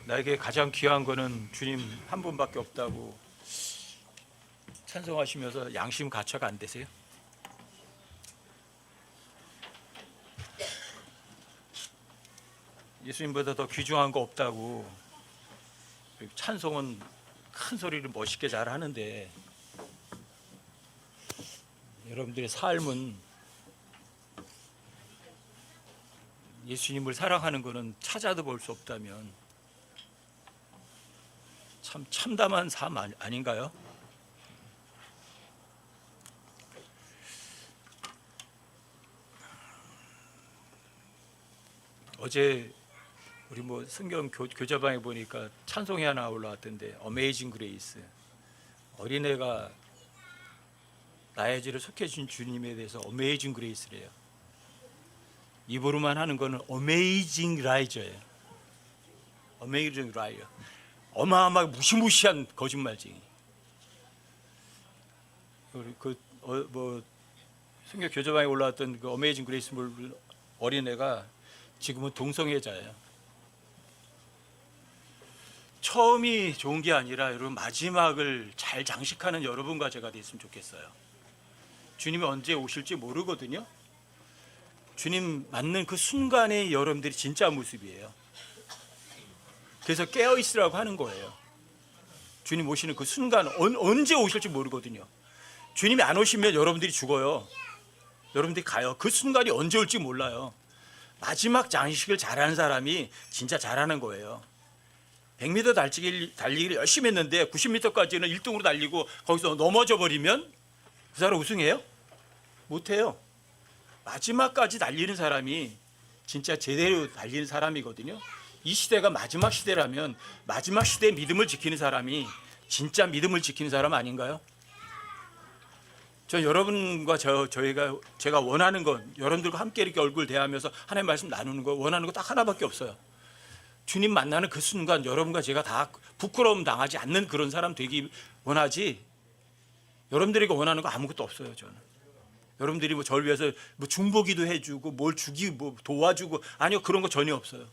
나에게 가장 귀한 거는 주님 한 분밖에 없다고 찬송하시면서 양심 가차가 안 되세요? 예수님보다 더 귀중한 거 없다고 찬송은 큰 소리를 멋있게 잘 하는데 여러분들의 삶은 예수님을 사랑하는 것은 찾아도 볼 수 없다면 참 참담한 삶 아닌가요? 어제 우리 성경 교자방에 보니까 찬송이 하나 올라왔던데 어메이징 그레이스, 어린애가 나의 죄를 속해준 주님에 대해서 어메이징 그레이스래요. 입으로만 하는 거는 어메이징 라이저예요. 어메이징 라이어, 어마어마하게 무시무시한 거짓말쟁이. 성경 교자방에 올라왔던 그 어메이징 그레이스 어린애가 지금은 동성애자예요. 처음이 좋은 게 아니라 여러분 마지막을 잘 장식하는 여러분과 제가 됐으면 좋겠어요. 주님이 언제 오실지 모르거든요. 주님 맞는 그 순간에 여러분들이 진짜 모습이에요. 그래서 깨어 있으라고 하는 거예요. 주님 오시는 그 순간 언제 오실지 모르거든요. 주님이 안 오시면 여러분들이 죽어요. 여러분들이 가요. 그 순간이 언제 올지 몰라요. 마지막 장식을 잘하는 사람이 진짜 잘하는 거예요. 100m 달리기를 열심히 했는데 90m까지는 1등으로 달리고 거기서 넘어져 버리면 그 사람 우승해요? 못해요. 마지막까지 달리는 사람이 진짜 제대로 달리는 사람이거든요. 이 시대가 마지막 시대라면 마지막 시대의 믿음을 지키는 사람이 진짜 믿음을 지키는 사람 아닌가요? 저 여러분과 제가 원하는 건, 여러분들과 함께 이렇게 얼굴 대하면서 하나님의 말씀 나누는 거, 원하는 거 딱 하나밖에 없어요. 주님 만나는 그 순간 여러분과 제가 다 부끄러움 당하지 않는 그런 사람 되기 원하지, 여러분들에게 원하는 거 아무것도 없어요. 저는 여러분들이 저를 위해서 중보기도 해주고 뭘 도와주고, 아니요, 그런 거 전혀 없어요.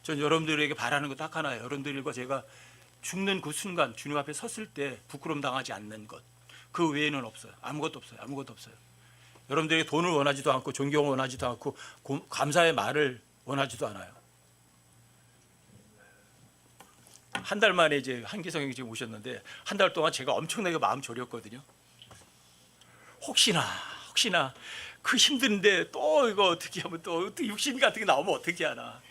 전 여러분들에게 바라는 거 딱 하나예요. 여러분들과 제가 죽는 그 순간 주님 앞에 섰을 때 부끄러움 당하지 않는 것, 그 외에는 없어요. 아무것도 없어요. 아무것도 없어요. 여러분들에게 돈을 원하지도 않고 존경을 원하지도 않고 감사의 말을 원하지도 않아요. 한 달 만에 이제 한기성 형이 지금 오셨는데 한 달 동안 제가 엄청나게 마음 졸였거든요. 혹시나 그 힘든데 또 이거 어떻게 하면 또 육신 같은 게 나오면 어떻게 하나.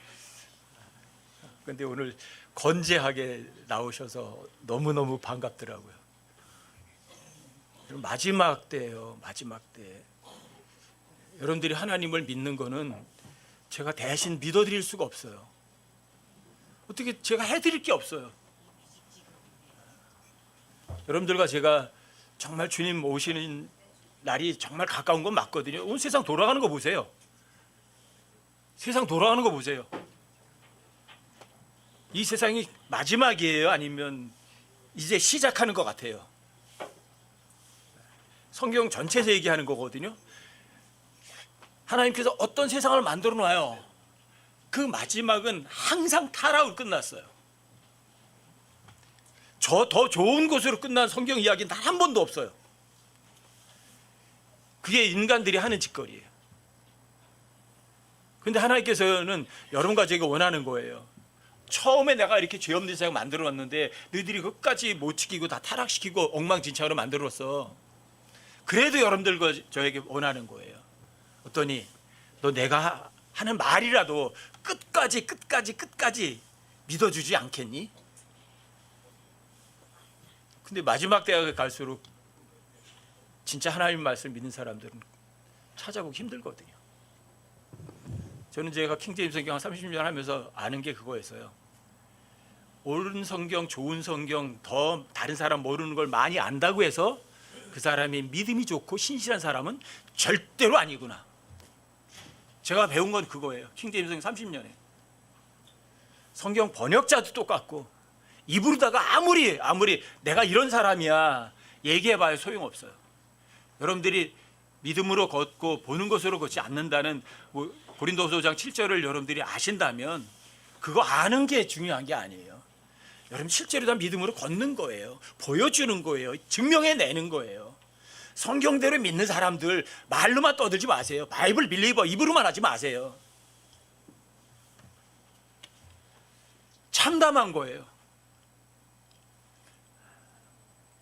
근데 오늘 건재하게 나오셔서 너무너무 반갑더라고요. 마지막 때예요. 마지막 때. 여러분들이 하나님을 믿는 거는 제가 대신 믿어드릴 수가 없어요. 어떻게 제가 해드릴 게 없어요. 여러분들과 제가 정말 주님 오시는 날이 정말 가까운 건 맞거든요. 온 세상 돌아가는 거 보세요. 세상 돌아가는 거 보세요. 이 세상이 마지막이에요? 아니면 이제 시작하는 것 같아요? 성경 전체에서 얘기하는 거거든요. 하나님께서 어떤 세상을 만들어 놔요. 그 마지막은 항상 타락으로 끝났어요. 더 좋은 곳으로 끝난 성경 이야기는 단 한 번도 없어요. 그게 인간들이 하는 짓거리예요. 그런데 하나님께서는 여러분과 제가 원하는 거예요. 처음에 내가 이렇게 죄 없는 세상 만들어 놨는데 너희들이 끝까지 못 지키고 다 타락시키고 엉망진창으로 만들었어. 그래도 여러분들과 저에게 원하는 거예요. 어떠니 너 내가 하는 말이라도 끝까지 믿어주지 않겠니? 근데 마지막 때가 갈수록 진짜 하나님 말씀 믿는 사람들은 찾아보기 힘들거든요. 저는 제가 킹제임스 성경 30년 하면서 아는 게 그거였어요. 옳은 성경, 좋은 성경, 더 다른 사람 모르는 걸 많이 안다고 해서 그 사람이 믿음이 좋고 신실한 사람은 절대로 아니구나. 제가 배운 건 그거예요. 킹제임스 성경 30년에. 성경 번역자도 똑같고 입으로다가 아무리 내가 이런 사람이야 얘기해봐야 소용없어요. 여러분들이 믿음으로 걷고 보는 것으로 걷지 않는다는 고린도서 5장 7절을 여러분들이 아신다면 그거 아는 게 중요한 게 아니에요. 여러분 실제로 다 믿음으로 걷는 거예요. 보여주는 거예요. 증명해내는 거예요. 성경대로 믿는 사람들 말로만 떠들지 마세요. 바이블 빌리버 입으로만 하지 마세요. 참담한 거예요.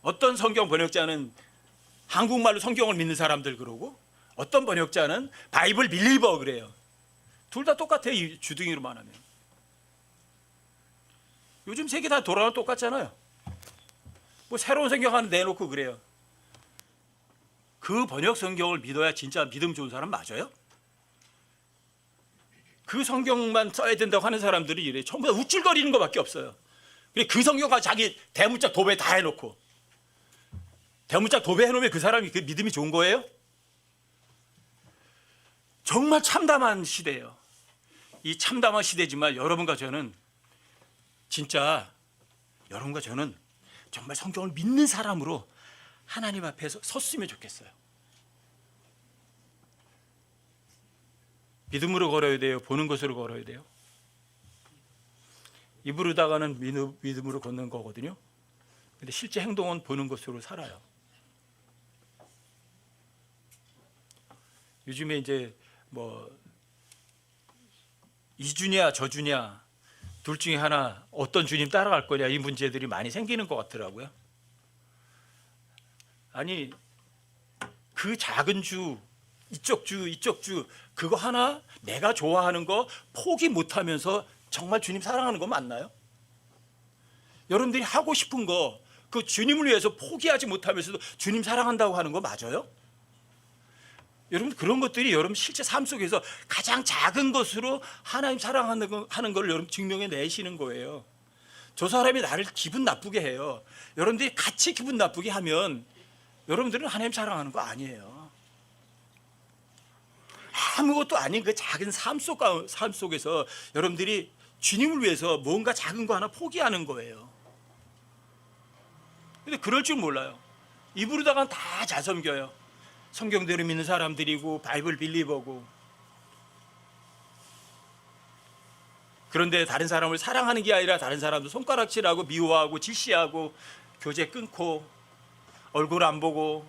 어떤 성경 번역자는 한국말로 성경을 믿는 사람들 그러고 어떤 번역자는 바이블 빌리버 그래요. 둘 다 똑같아요. 이 주둥이로만 하면. 요즘 세계 다 돌아가면 똑같잖아요. 뭐 새로운 성경 하나 내놓고 그래요. 그 번역 성경을 믿어야 진짜 믿음 좋은 사람 맞아요? 그 성경만 써야 된다고 하는 사람들이 이래요. 전부 다 우쭐거리는 것밖에 없어요. 그 성경과 자기 대문짝 도배 다 해놓고 대문짝 도배해놓으면 그 사람이 그 믿음이 좋은 거예요? 정말 참담한 시대예요. 이 참담한 시대지만 여러분과 저는 진짜 여러분과 저는 정말 성경을 믿는 사람으로 하나님 앞에서 섰으면 좋겠어요. 믿음으로 걸어야 돼요? 보는 것으로 걸어야 돼요? 입으로다가는 믿음으로 걷는 거거든요. 근데 실제 행동은 보는 것으로 살아요. 요즘에 이제 뭐 이주냐 저주냐 둘 중에 하나 어떤 주님 따라갈 거냐 이 문제들이 많이 생기는 것 같더라고요. 아니 그 작은 주 이쪽 주 그거 하나 내가 좋아하는 거 포기 못하면서 정말 주님 사랑하는 거 맞나요? 여러분들이 하고 싶은 거 그 주님을 위해서 포기하지 못하면서도 주님 사랑한다고 하는 거 맞아요? 여러분 그런 것들이 여러분 실제 삶 속에서 가장 작은 것으로 하나님 사랑하는 걸 여러분 증명해 내시는 거예요. 저 사람이 나를 기분 나쁘게 해요. 여러분들이 같이 기분 나쁘게 하면 여러분들은 하나님 사랑하는 거 아니에요. 아무것도 아닌 그 작은 삶 속에서 여러분들이 주님을 위해서 뭔가 작은 거 하나 포기하는 거예요. 근데 그럴 줄 몰라요. 입으로다가 다 잘 섬겨요. 성경대로 믿는 사람들이고 바이블 빌리버고. 그런데 다른 사람을 사랑하는 게 아니라 다른 사람도 손가락질하고 미워하고 질시하고 교제 끊고 얼굴 안 보고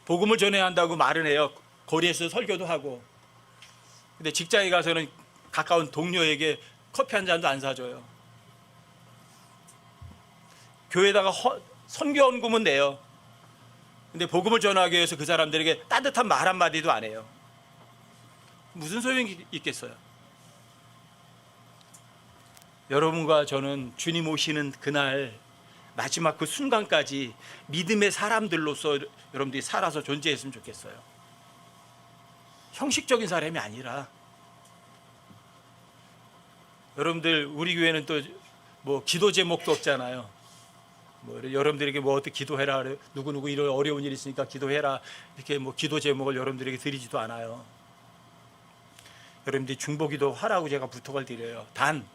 복음을 전해야 한다고 말은 해요. 거리에서 설교도 하고. 근데 직장에 가서는 가까운 동료에게 커피 한 잔도 안 사줘요. 교회에다가 선교헌금은 내요. 근데 복음을 전하기 위해서 그 사람들에게 따뜻한 말 한마디도 안 해요. 무슨 소용이 있겠어요? 여러분과 저는 주님 오시는 그날 마지막 그 순간까지 믿음의 사람들로서 여러분들이 살아서 존재했으면 좋겠어요. 형식적인 사람이 아니라. 여러분들 우리 교회는 또 뭐 기도 제목도 없잖아요. 뭐 여러분들에게 뭐 어떻게 기도해라, 누구누구 이런 어려운 일이 있으니까 기도해라, 이렇게 뭐 기도 제목을 여러분들에게 드리지도 않아요. 여러분들이 중보기도 하라고 제가 부탁을 드려요. 단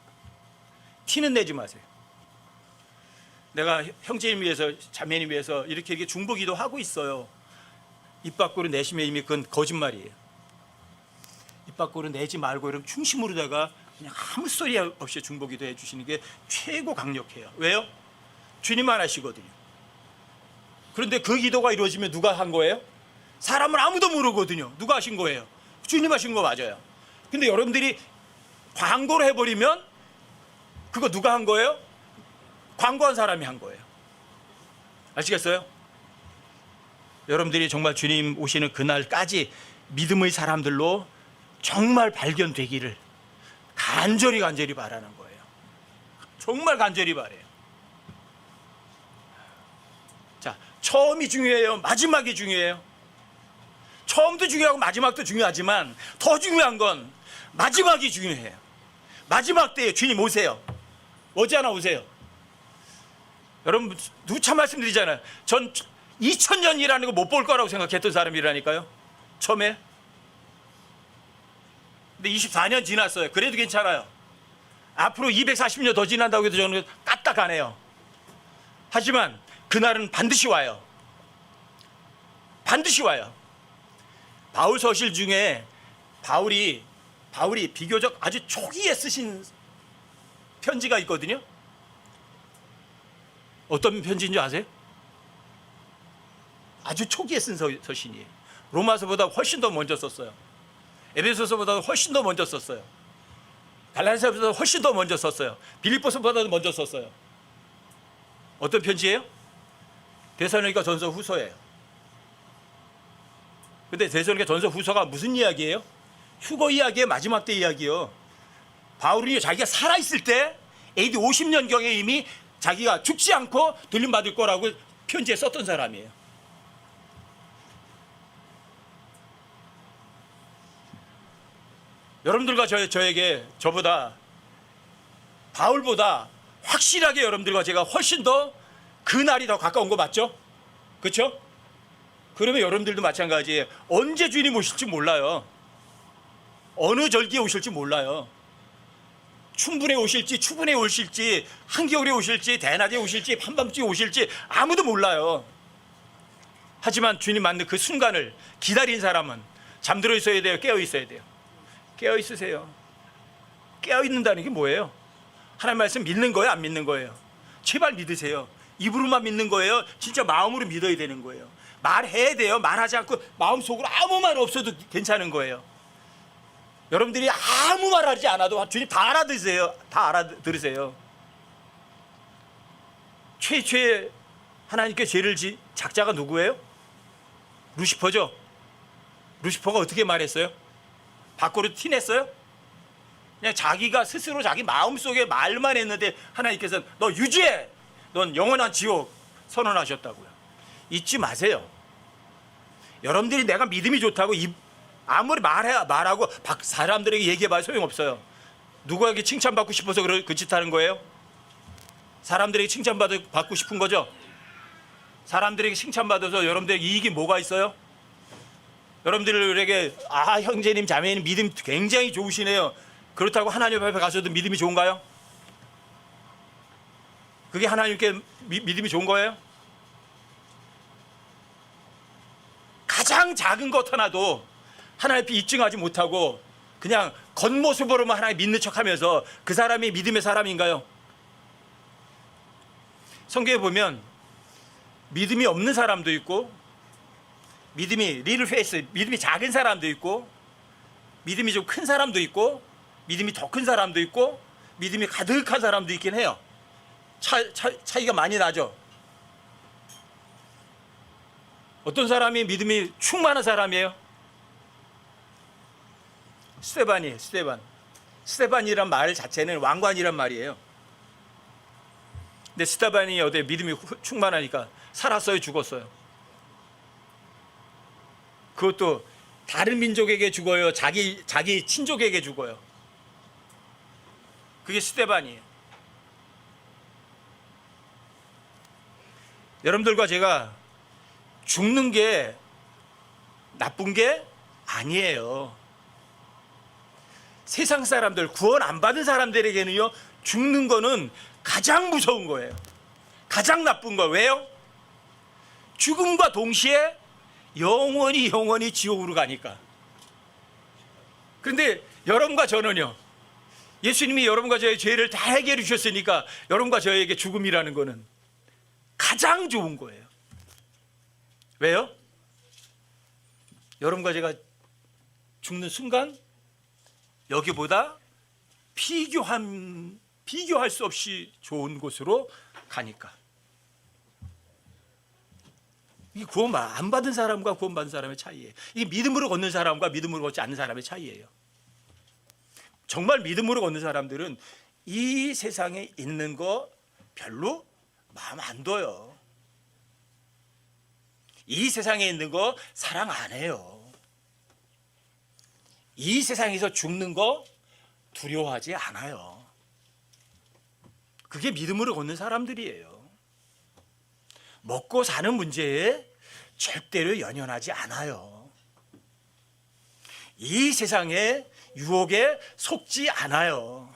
티는 내지 마세요. 내가 형제님 위해서 자매님 위해서 이렇게 중보기도 하고 있어요. 입 밖으로 내시면 이미 그건 거짓말이에요. 입 밖으로 내지 말고 여러분 중심으로다가 그냥 아무 소리 없이 중보기도 해주시는 게 최고 강력해요. 왜요? 주님만 하시거든요. 그런데 그 기도가 이루어지면 누가 한 거예요? 사람은 아무도 모르거든요. 누가 하신 거예요? 주님 하신 거 맞아요. 근데 여러분들이 광고를 해버리면 그거 누가 한 거예요? 광고한 사람이 한 거예요. 아시겠어요? 여러분들이 정말 주님 오시는 그날까지 믿음의 사람들로 정말 발견되기를 간절히 바라는 거예요. 정말 간절히 바라요. 자, 처음이 중요해요? 마지막이 중요해요? 처음도 중요하고 마지막도 중요하지만 더 중요한 건 마지막이 중요해요. 마지막 때에 주님 오세요. 머지않아 오세요. 여러분 누차 말씀드리잖아요. 전 2000년이라는 거 못 볼 거라고 생각했던 사람이라니까요. 처음에. 근데 24년 지났어요. 그래도 괜찮아요. 앞으로 240년 더 지난다고 해도 저는 까딱하네요. 하지만 그날은 반드시 와요. 반드시 와요. 바울 서실 중에 바울이 바울이 비교적 아주 초기에 쓰신 편지가 있거든요. 어떤 편지인 줄 아세요? 아주 초기에 쓴 서신이에요. 로마서보다 훨씬 더 먼저 썼어요. 에베소서보다 훨씬 더 먼저 썼어요. 갈라디아서보다 훨씬 더 먼저 썼어요. 빌립보서보다 먼저 썼어요. 어떤 편지예요? 데살로니가 전서 후서예요. 근데 데살로니가 전서 후서가 무슨 이야기예요? 휴거 이야기의 마지막 때 이야기요. 바울이 자기가 살아있을 때 AD 50년경에 이미 자기가 죽지 않고 돌림받을 거라고 편지에 썼던 사람이에요. 여러분들과 저에게 저보다 바울보다 확실하게 여러분들과 제가 훨씬 더 그 날이 더 가까운 거 맞죠? 그렇죠? 그러면 여러분들도 마찬가지예요. 언제 주님 오실지 몰라요. 어느 절기에 오실지 몰라요. 춘분에 오실지 추분에 오실지 한겨울에 오실지 대낮에 오실지 한밤중에 오실지 아무도 몰라요. 하지만 주님 맞는 그 순간을 기다린 사람은 잠들어 있어야 돼요? 깨어 있어야 돼요? 깨어 있으세요. 깨어 있는다는 게 뭐예요? 하나님 말씀 믿는 거예요? 안 믿는 거예요? 제발 믿으세요. 입으로만 믿는 거예요? 진짜 마음으로 믿어야 되는 거예요. 말해야 돼요. 말하지 않고 마음속으로 아무 말 없어도 괜찮은 거예요. 여러분들이 아무 말 하지 않아도 주님 다 알아들으세요. 다 알아들으세요. 최초의 하나님께 죄를 작자가 누구예요? 루시퍼죠. 루시퍼가 어떻게 말했어요? 밖으로 티냈어요? 그냥 자기가 스스로 자기 마음속에 말만 했는데 하나님께서는 너 유지해! 넌 영원한 지옥 선언하셨다고요. 잊지 마세요. 여러분들이 내가 믿음이 좋다고 아무리 말하고 사람들에게 얘기해봐야 소용없어요. 누구에게 칭찬받고 싶어서 그 짓 하는 거예요? 사람들에게 칭찬받고 싶은 거죠? 사람들에게 칭찬받아서 여러분들에게 이익이 뭐가 있어요? 여러분들에게 형제님 자매님 믿음 굉장히 좋으시네요. 그렇다고 하나님 앞에 가서도 믿음이 좋은가요? 그게 하나님께 믿음이 좋은 거예요? 가장 작은 것 하나도 하나님 앞에 입증하지 못하고 그냥 겉모습으로만 하나님 믿는 척하면서 그 사람이 믿음의 사람인가요? 성경에 보면 믿음이 없는 사람도 있고 믿음이 리틀 페이스, 믿음이 작은 사람도 있고 믿음이 좀 큰 사람도 있고 믿음이 더 큰 사람도 있고 믿음이 가득한 사람도 있긴 해요. 차이가 많이 나죠. 어떤 사람이 믿음이 충만한 사람이에요? 스데반이란 말 자체는 왕관이란 말이에요. 근데 스데반이 어때 믿음이 충만하니까 살았어요, 죽었어요? 그것도 다른 민족에게 죽어요, 자기 친족에게 죽어요. 그게 스데반이에요. 여러분들과 제가 죽는 게 나쁜 게 아니에요. 세상 사람들, 구원 안 받은 사람들에게는요, 죽는 거는 가장 무서운 거예요. 가장 나쁜 거. 왜요? 죽음과 동시에 영원히 지옥으로 가니까. 그런데 여러분과 저는요, 예수님이 여러분과 저의 죄를 다 해결해 주셨으니까 여러분과 저에게 죽음이라는 거는 가장 좋은 거예요. 왜요? 여러분과 제가 죽는 순간 여기보다 비교할 수 없이 좋은 곳으로 가니까. 이게 구원 안 받은 사람과 구원 받은 사람의 차이예요. 이게 믿음으로 걷는 사람과 믿음으로 걷지 않는 사람의 차이예요. 정말 믿음으로 걷는 사람들은 이 세상에 있는 거 별로 마음 안 둬요. 이 세상에 있는 거 사랑 안 해요. 이 세상에서 죽는 거 두려워하지 않아요. 그게 믿음으로 걷는 사람들이에요. 먹고 사는 문제에 절대로 연연하지 않아요. 이 세상의 유혹에 속지 않아요.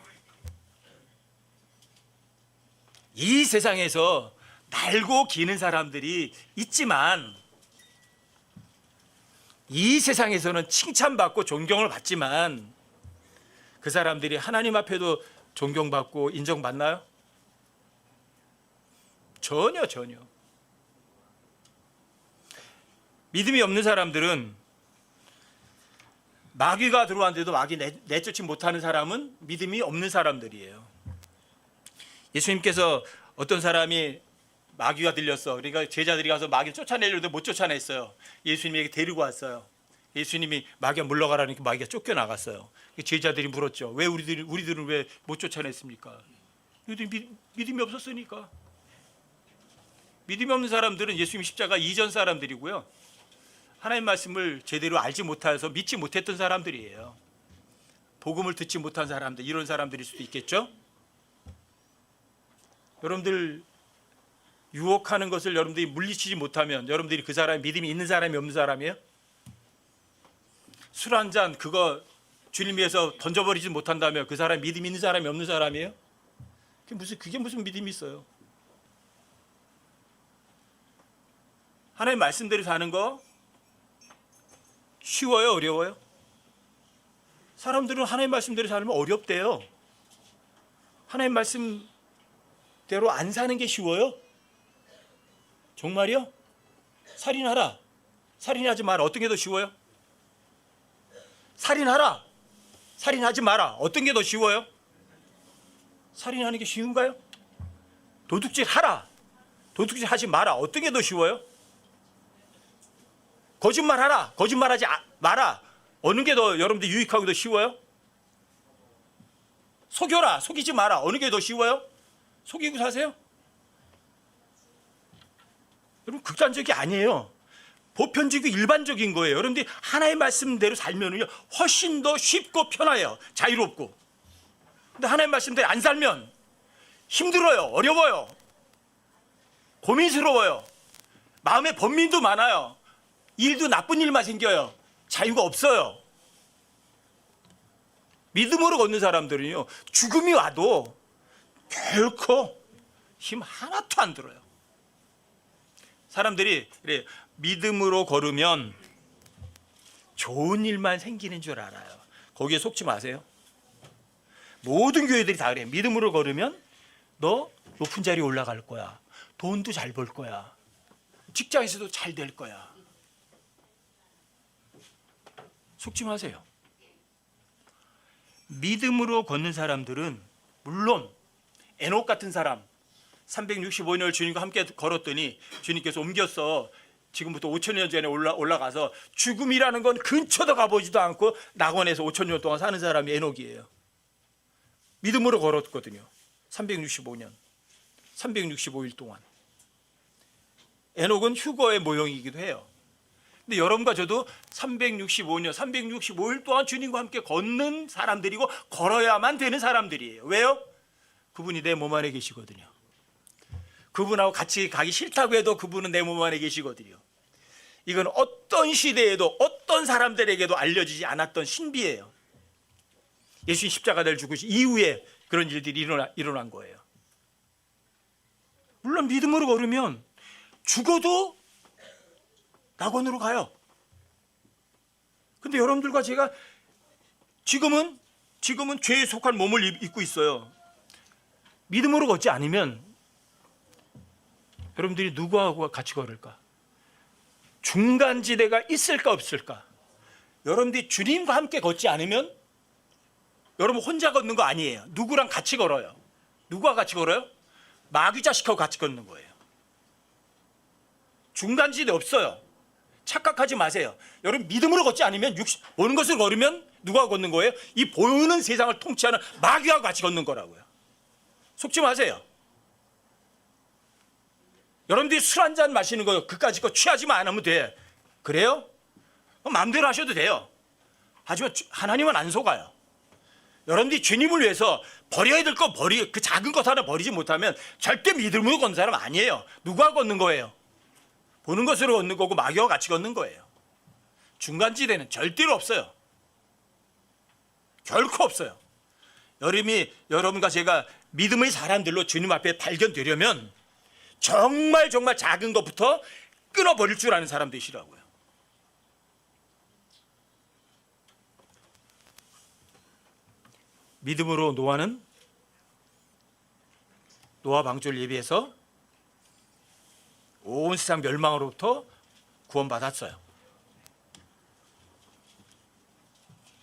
이 세상에서 날고 기는 사람들이 있지만 이 세상에서는 칭찬받고 존경을 받지만 그 사람들이 하나님 앞에도 존경받고 인정받나요? 전혀. 믿음이 없는 사람들은 마귀가 들어왔는데도 마귀 내쫓지 못하는 사람은 믿음이 없는 사람들이에요. 예수님께서 어떤 사람이 마귀가 들렸어. 그러니까 제자들이 가서 마귀를 쫓아내려는데 못 쫓아냈어요. 예수님에게 데리고 왔어요. 예수님이 마귀가 물러가라니까 마귀가 쫓겨나갔어요. 제자들이 물었죠. 왜 우리들은 왜 못 쫓아냈습니까? 믿음이 없었으니까. 믿음이 없는 사람들은 예수님 십자가 이전 사람들이고요. 하나님 말씀을 제대로 알지 못해서 믿지 못했던 사람들이에요. 복음을 듣지 못한 사람들, 이런 사람들일 수도 있겠죠. 여러분들 유혹하는 것을 여러분들이 물리치지 못하면 여러분들이 그 사람이 믿음이 있는 사람이 없는 사람이에요? 술 한 잔 그거 주님 위해서 던져버리지 못한다면 그 사람이 믿음이 있는 사람이 없는 사람이에요? 그게 무슨 믿음이 있어요? 하나님 말씀대로 사는 거 쉬워요? 어려워요? 사람들은 하나님 말씀대로 살면 어렵대요. 하나님 말씀대로 안 사는 게 쉬워요? 정말이요? 살인하라. 살인하지 마라. 어떤 게 더 쉬워요? 살인하라. 살인하지 마라. 어떤 게 더 쉬워요? 살인하는 게 쉬운가요? 도둑질 하라. 도둑질 하지 마라. 어떤 게 더 쉬워요? 거짓말하라. 거짓말하지 마라. 어느 게 더 여러분들 유익하고 더 쉬워요? 속여라. 속이지 마라. 어느 게 더 쉬워요? 속이고 사세요? 여러분 극단적이 아니에요. 보편적이고 일반적인 거예요. 여러분들이 하나의 말씀대로 살면은요 훨씬 더 쉽고 편해요. 자유롭고. 근데 하나의 말씀대로 안 살면 힘들어요. 어려워요. 고민스러워요. 마음에 번민도 많아요. 일도 나쁜 일만 생겨요. 자유가 없어요. 믿음으로 걷는 사람들은요 죽음이 와도 결코 힘 하나도 안 들어요. 사람들이 그래 믿음으로 걸으면 좋은 일만 생기는 줄 알아요. 거기에 속지 마세요. 모든 교회들이 다 그래요. 믿음으로 걸으면 너 높은 자리에 올라갈 거야. 돈도 잘 벌 거야. 직장에서도 잘 될 거야. 속지 마세요. 믿음으로 걷는 사람들은 물론 에녹 같은 사람 365년을 주님과 함께 걸었더니 주님께서 옮겼어. 지금부터 5,000년 전에 올라가서 죽음이라는 건 근처도 가보지도 않고 낙원에서 5,000년 동안 사는 사람이 에녹이에요. 믿음으로 걸었거든요. 365년 365일 동안. 에녹은 휴거의 모형이기도 해요. 근데 여러분과 저도 365년 365일 동안 주님과 함께 걷는 사람들이고 걸어야만 되는 사람들이에요. 왜요? 그분이 내 몸 안에 계시거든요. 그분하고 같이 가기 싫다고 해도 그분은 내 몸 안에 계시거든요. 이건 어떤 시대에도 어떤 사람들에게도 알려지지 않았던 신비예요. 예수님 십자가를 죽으신 이후에 그런 일들이 일어난 거예요. 물론 믿음으로 걸으면 죽어도 낙원으로 가요. 근데 여러분들과 제가 지금은 죄에 속한 몸을 입고 있어요. 믿음으로 걷지 않으면 여러분들이 누구하고 같이 걸을까? 중간지대가 있을까 없을까? 여러분들이 주님과 함께 걷지 않으면 여러분 혼자 걷는 거 아니에요. 누구랑 같이 걸어요. 누구와 같이 걸어요? 마귀 자식하고 같이 걷는 거예요. 중간지대 없어요. 착각하지 마세요. 여러분 믿음으로 걷지 않으면 보는 것을 걸으면 누가 걷는 거예요? 이 보이는 세상을 통치하는 마귀하고 같이 걷는 거라고요. 속지 마세요. 여러분들이 술 한 잔 마시는 거 그까짓 거 취하지만 안 하면 돼. 그래요? 마음대로 하셔도 돼요. 하지만 하나님은 안 속아요. 여러분들이 주님을 위해서 버려야 될 거 그 작은 것 하나 버리지 못하면 절대 믿음으로 걷는 사람 아니에요. 누가 걷는 거예요? 보는 것으로 걷는 거고 마귀와 같이 걷는 거예요. 중간지대는 절대로 없어요. 결코 없어요. 여러분과 제가 믿음의 사람들로 주님 앞에 발견되려면 정말 작은 것부터 끊어버릴 줄 아는 사람들이시라고요. 믿음으로 노아 방주를 예비해서 온 세상 멸망으로부터 구원받았어요.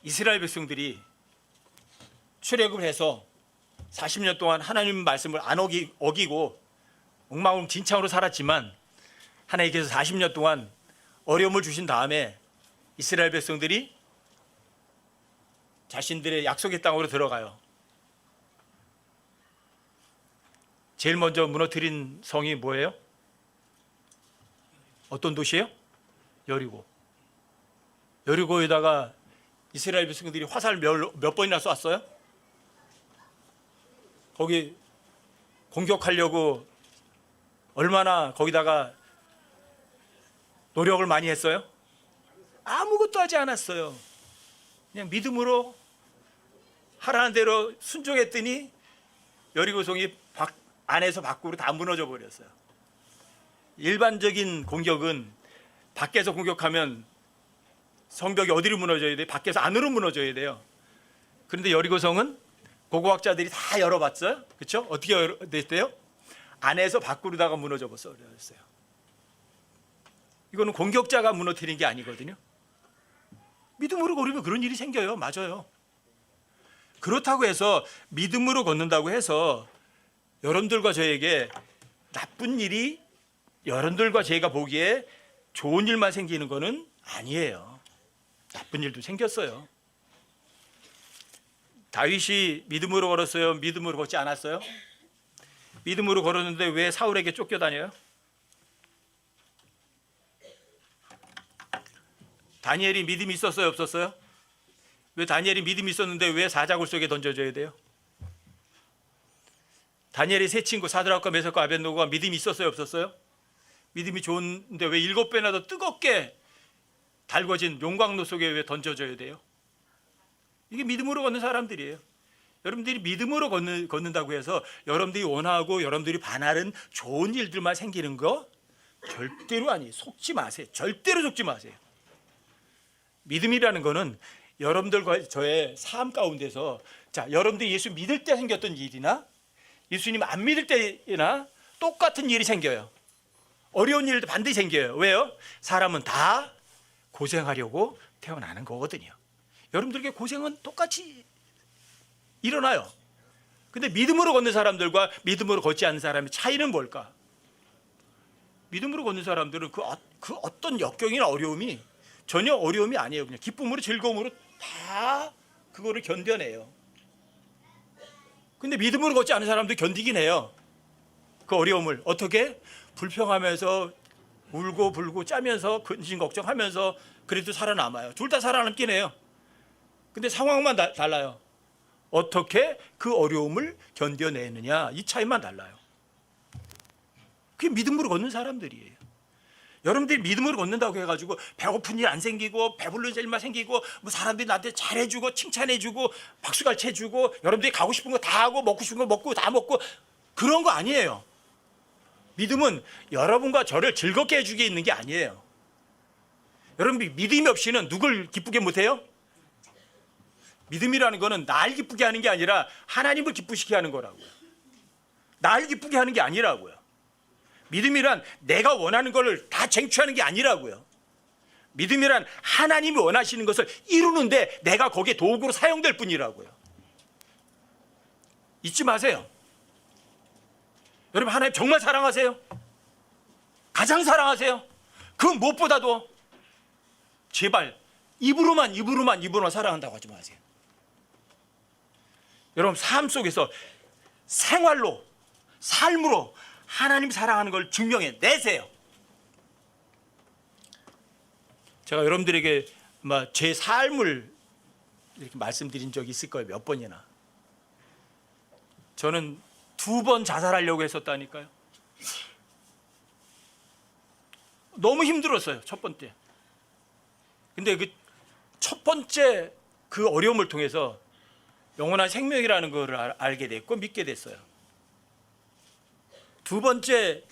이스라엘 백성들이 출애굽을 해서 40년 동안 하나님 말씀을 안 어기고 엉망진창으로 살았지만 하나님께서 40년 동안 어려움을 주신 다음에 이스라엘 백성들이 자신들의 약속의 땅으로 들어가요. 제일 먼저 무너뜨린 성이 뭐예요? 어떤 도시예요? 여리고. 여리고에다가 이스라엘 백성들이 화살 몇 번이나 쐈어요? 거기 공격하려고 얼마나 거기다가 노력을 많이 했어요? 아무것도 하지 않았어요. 그냥 믿음으로 하라는 대로 순종했더니 여리고성이 안에서 밖으로 다 무너져 버렸어요. 일반적인 공격은 밖에서 공격하면 성벽이 어디로 무너져야 돼요? 밖에서 안으로 무너져야 돼요. 그런데 여리고성은 고고학자들이 다 열어봤어요. 그렇죠? 어떻게 됐대요? 안에서 밖으로다가 무너져 버렸어요. 이거는 공격자가 무너뜨린 게 아니거든요. 믿음으로 걸으면 그런 일이 생겨요. 맞아요. 그렇다고 해서 믿음으로 걷는다고 해서 여러분들과 저에게 나쁜 일이 여러분들과 제가 보기에 좋은 일만 생기는 거는 아니에요. 나쁜 일도 생겼어요. 다윗이 믿음으로 걸었어요? 믿음으로 걷지 않았어요? 믿음으로 걸었는데 왜 사울에게 쫓겨다녀요? 다니엘이 믿음이 있었어요? 없었어요? 왜 다니엘이 믿음이 있었는데 왜 사자굴 속에 던져져야 돼요? 다니엘의 세 친구 사드락과 메삭과 아벳노고가 믿음이 있었어요? 없었어요? 믿음이 좋은데 왜 7배나 더 뜨겁게 달궈진 용광로 속에 왜 던져져야 돼요? 이게 믿음으로 걷는 사람들이에요. 여러분들이 믿음으로 걷는다고 해서 여러분들이 원하고 여러분들이 바라는 좋은 일들만 생기는 거 절대로 아니에요. 속지 마세요. 절대로 속지 마세요. 믿음이라는 거는 여러분들과 저의 삶 가운데서 여러분들이 예수 믿을 때 생겼던 일이나 예수님 안 믿을 때나 똑같은 일이 생겨요. 어려운 일도 반드시 생겨요. 왜요? 사람은 다 고생하려고 태어나는 거거든요. 여러분들에게 고생은 똑같이 일어나요. 근데 믿음으로 걷는 사람들과 믿음으로 걷지 않는 사람의 차이는 뭘까? 믿음으로 걷는 사람들은 그 어떤 역경이나 어려움이 전혀 어려움이 아니에요. 그냥 기쁨으로 즐거움으로 다 그거를 견뎌내요. 근데 믿음으로 걷지 않은 사람도 견디긴 해요. 그 어려움을 어떻게? 불평하면서 울고 불고 짜면서 근심 걱정하면서 그래도 살아남아요. 둘 다 살아남긴 해요. 근데 상황만 달라요. 어떻게 그 어려움을 견뎌내느냐, 이 차이만 달라요. 그게 믿음으로 걷는 사람들이에요. 여러분들이 믿음으로 걷는다고 해가지고 배고픈 일 안 생기고 배부른 일만 생기고 뭐 사람들이 나한테 잘해주고 칭찬해주고 박수갈채 해주고 여러분들이 가고 싶은 거 다 하고 먹고 싶은 거 먹고 다 먹고 그런 거 아니에요. 믿음은 여러분과 저를 즐겁게 해주게 있는 게 아니에요. 여러분 믿음이 없이는 누굴 기쁘게 못해요? 믿음이라는 거는 날 기쁘게 하는 게 아니라 하나님을 기쁘시게 하는 거라고요. 날 기쁘게 하는 게 아니라고요. 믿음이란 내가 원하는 것을 다 쟁취하는 게 아니라고요. 믿음이란 하나님이 원하시는 것을 이루는데 내가 거기에 도구로 사용될 뿐이라고요. 잊지 마세요. 여러분 하나님 정말 사랑하세요? 가장 사랑하세요? 그 무엇보다도 제발 입으로만 사랑한다고 하지 마세요. 여러분 삶 속에서 생활로 삶으로 하나님 사랑하는 걸 증명해 내세요. 제가 여러분들에게 제 삶을 이렇게 말씀드린 적이 있을 거예요. 몇 번이나. 저는 2번 자살하려고 했었다니까요. 너무 힘들었어요. 첫 번째. 근데 그 첫 번째 그 어려움을 통해서 영원한 생명이라는 걸 알게 됐고 믿게 됐어요. 2번째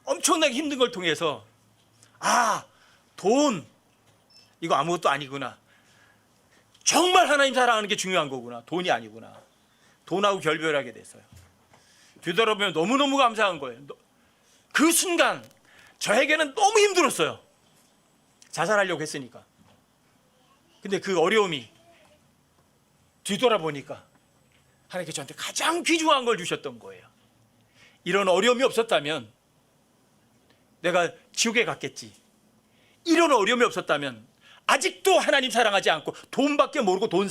엄청나게 힘든 걸 통해서 돈 이거 아무것도 아니구나. 정말 하나님 사랑하는 게 중요한 거구나. 돈이 아니구나. 돈하고 결별하게 됐어요. 되돌아보면 너무너무 감사한 거예요. 그 순간 저에게는 너무 힘들었어요. 자살하려고 했으니까. 근데 그 어려움이 뒤돌아보니까 하나님께 저한테 가장 귀중한 걸 주셨던 거예요. 이런 어려움이 없었다면 내가 지옥에 갔겠지. 이런 어려움이 없었다면 아직도 하나님 사랑하지 않고 돈밖에 모르고 돈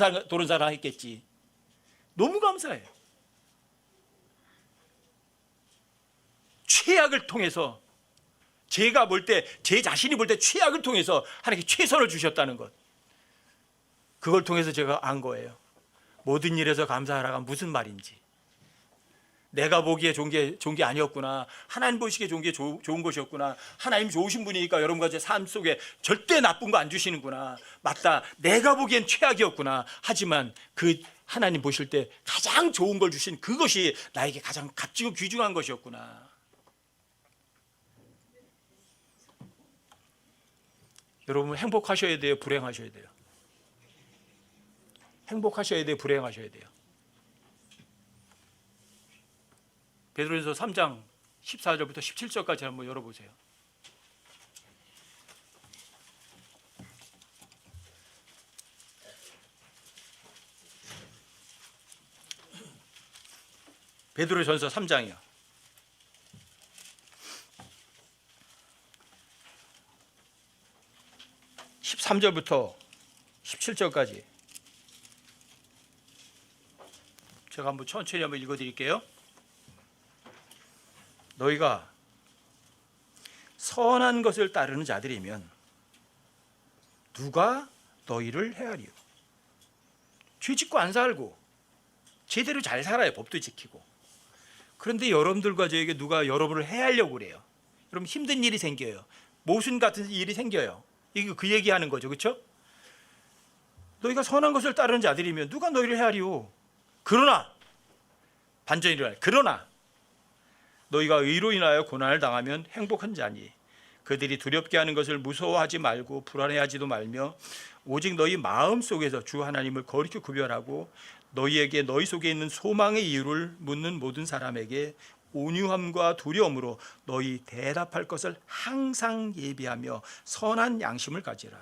사랑했겠지. 너무 감사해요. 최악을 통해서 제가 볼 때, 제 자신이 볼 때 최악을 통해서 하나님께 최선을 주셨다는 것, 그걸 통해서 제가 안 거예요. 모든 일에서 감사하라가 무슨 말인지. 내가 보기에 좋은 게 아니었구나. 하나님 보시기에 좋은 게 좋은 것이었구나. 하나님 좋으신 분이니까 여러분과 제 삶 속에 절대 나쁜 거 안 주시는구나. 맞다. 내가 보기엔 최악이었구나. 하지만 그 하나님 보실 때 가장 좋은 걸 주신 그것이 나에게 가장 값지고 귀중한 것이었구나. 여러분 행복하셔야 돼요? 불행하셔야 돼요? 행복하셔야 돼요? 불행하셔야 돼요? 베드로전서 3장 14절부터 17절까지 한번 열어보세요. 베드로전서 3장이요. 13절부터 17절까지 제가 한번 천천히 한번 읽어드릴게요. 너희가 선한 것을 따르는 자들이면 누가 너희를 해하리요? 죄 짓고 안 살고 제대로 잘 살아요. 법도 지키고. 그런데 여러분들과 저에게 누가 여러분을 해하려고 그래요. 여러분 힘든 일이 생겨요. 모순 같은 일이 생겨요. 이거 그 얘기하는 거죠. 그렇죠? 너희가 선한 것을 따르는 자들이면 누가 너희를 해하리요? 그러나 반전이 일어나요. 그러나 너희가 의로 인하여 고난을 당하면 행복한 자니 그들이 두렵게 하는 것을 무서워하지 말고 불안해하지도 말며 오직 너희 마음속에서 주 하나님을 거룩히 구별하고 너희에게 너희 속에 있는 소망의 이유를 묻는 모든 사람에게 온유함과 두려움으로 너희 대답할 것을 항상 예비하며 선한 양심을 가지라.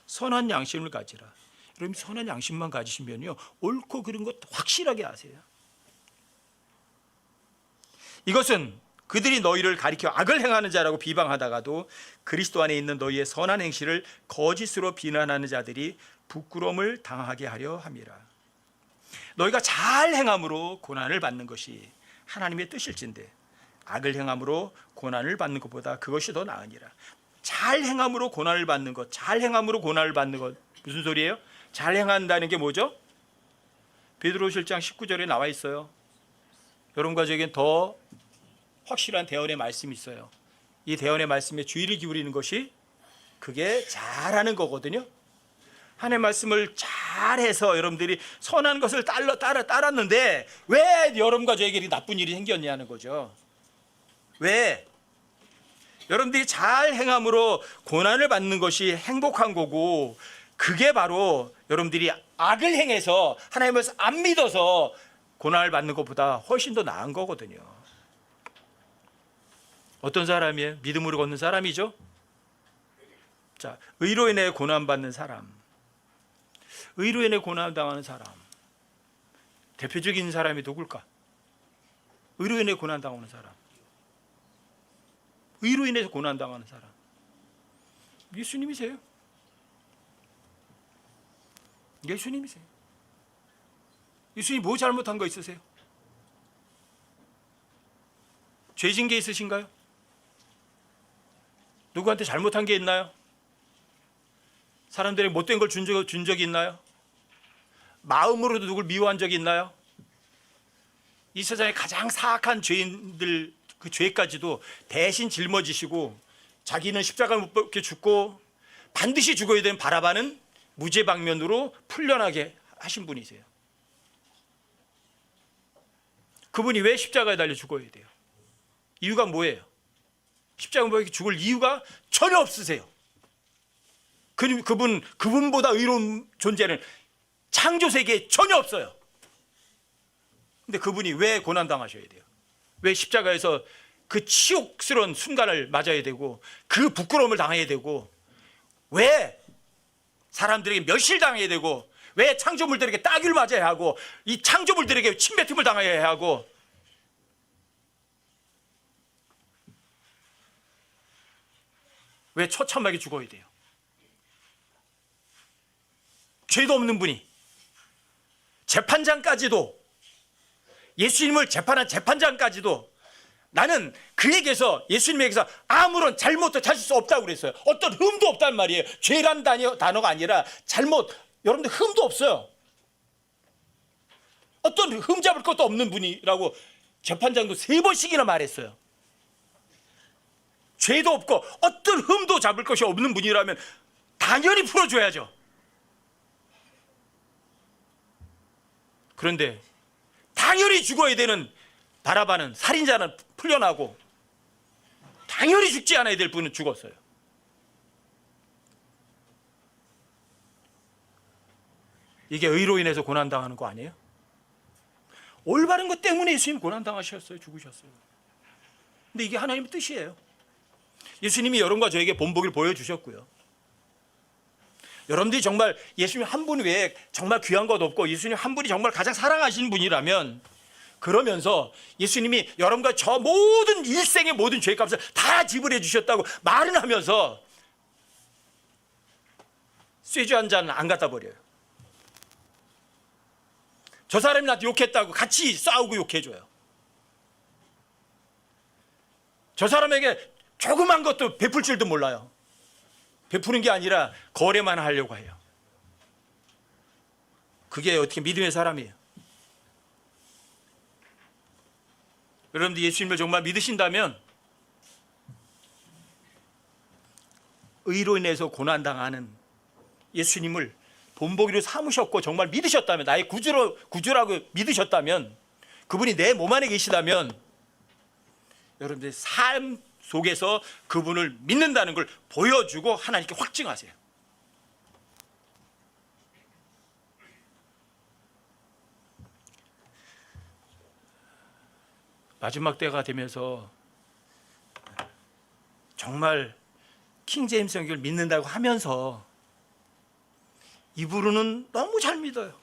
선한 양심을 가지라. 여러분 선한 양심만 가지시면요 옳고 그른 것 확실하게 아세요. 이것은 그들이 너희를 가리켜 악을 행하는 자라고 비방하다가도 그리스도 안에 있는 너희의 선한 행실을 거짓으로 비난하는 자들이 부끄러움을 당하게 하려 함이라. 너희가 잘 행함으로 고난을 받는 것이 하나님의 뜻일진데 악을 행함으로 고난을 받는 것보다 그것이 더 나으니라. 잘 행함으로 고난을 받는 것, 잘 행함으로 고난을 받는 것 무슨 소리예요? 잘 행한다는 게 뭐죠? 베드로후서 1장 19절에 나와 있어요. 여러분과 저에겐 더 확실한 대언의 말씀이 있어요. 이 대언의 말씀에 주의를 기울이는 것이 그게 잘하는 거거든요. 하나님의 말씀을 잘해서 여러분들이 선한 것을 따랐는데 왜 여러분과 저에게 나쁜 일이 생겼냐는 거죠. 왜? 여러분들이 잘 행함으로 고난을 받는 것이 행복한 거고 그게 바로 여러분들이 악을 행해서 하나님을 안 믿어서 고난을 받는 것보다 훨씬 더 나은 거거든요. 어떤 사람이에요? 믿음으로 걷는 사람이죠. 자, 의로 인해 고난받는 사람, 의로 인해 고난당하는 사람, 대표적인 사람이 누굴까? 의로 인해 고난당하는 사람, 의로 인해서 고난당하는 사람, 예수님이세요. 예수님이세요. 예수님 뭐 잘못한 거 있으세요? 죄진 게 있으신가요? 누구한테 잘못한 게 있나요? 사람들이 못된 걸 준 적이 있나요? 마음으로도 누굴 미워한 적이 있나요? 이 세상에 가장 사악한 죄인들 그 죄까지도 대신 짊어지시고 자기는 십자가를 못 박혀 죽고 반드시 죽어야 되는 바라바는 무죄방면으로 풀려나게 하신 분이세요. 그분이 왜 십자가에 달려 죽어야 돼요? 이유가 뭐예요? 십자가에 죽을 이유가 전혀 없으세요. 그분보다 의로운 존재는 창조 세계에 전혀 없어요. 근데 그분이 왜 고난당하셔야 돼요? 왜 십자가에서 그 치욕스러운 순간을 맞아야 되고 그 부끄러움을 당해야 되고 왜 사람들에게 멸실당해야 되고 왜 창조물들에게 따귀를 맞아야 하고 이 창조물들에게 침뱉음을 당해야 하고 왜 처참하게 죽어야 돼요? 죄도 없는 분이 재판장까지도 예수님을 재판한 재판장까지도 나는 그에게서 예수님에게서 아무런 잘못도 찾을 수 없다고 그랬어요. 어떤 흠도 없단 말이에요. 죄란 단어가 아니라 잘못, 여러분들 흠도 없어요. 어떤 흠 잡을 것도 없는 분이라고 재판장도 3번씩이나 말했어요. 죄도 없고 어떤 흠도 잡을 것이 없는 분이라면 당연히 풀어줘야죠. 그런데 당연히 죽어야 되는 바라바는 살인자는 풀려나고 당연히 죽지 않아야 될 분은 죽었어요. 이게 의로 인해서 고난당하는 거 아니에요? 올바른 것 때문에 예수님 고난당하셨어요. 죽으셨어요. 근데 이게 하나님의 뜻이에요. 예수님이 여러분과 저에게 본보기를 보여주셨고요. 여러분들이 정말 예수님 한 분 외에 정말 귀한 것 없고 예수님 한 분이 정말 가장 사랑하시는 분이라면 그러면서 예수님이 여러분과 저 모든 일생의 모든 죄값을 다 지불해 주셨다고 말은 하면서 쇠주 한 잔 안 갖다 버려요. 저 사람이 나한테 욕했다고 같이 싸우고 욕해줘요. 저 사람에게 조그만 것도 베풀 줄도 몰라요. 베푸는 게 아니라 거래만 하려고 해요. 그게 어떻게 믿음의 사람이에요? 여러분들 예수님을 정말 믿으신다면 의로 인해서 고난당하는 예수님을 본보기로 삼으셨고 정말 믿으셨다면 나의 구주라고 믿으셨다면 그분이 내 몸 안에 계시다면 여러분들 삶 속에서 그분을 믿는다는 걸 보여주고 하나님께 확증하세요. 마지막 때가 되면서 정말 킹제임스 성경을 믿는다고 하면서 입으로는 너무 잘 믿어요.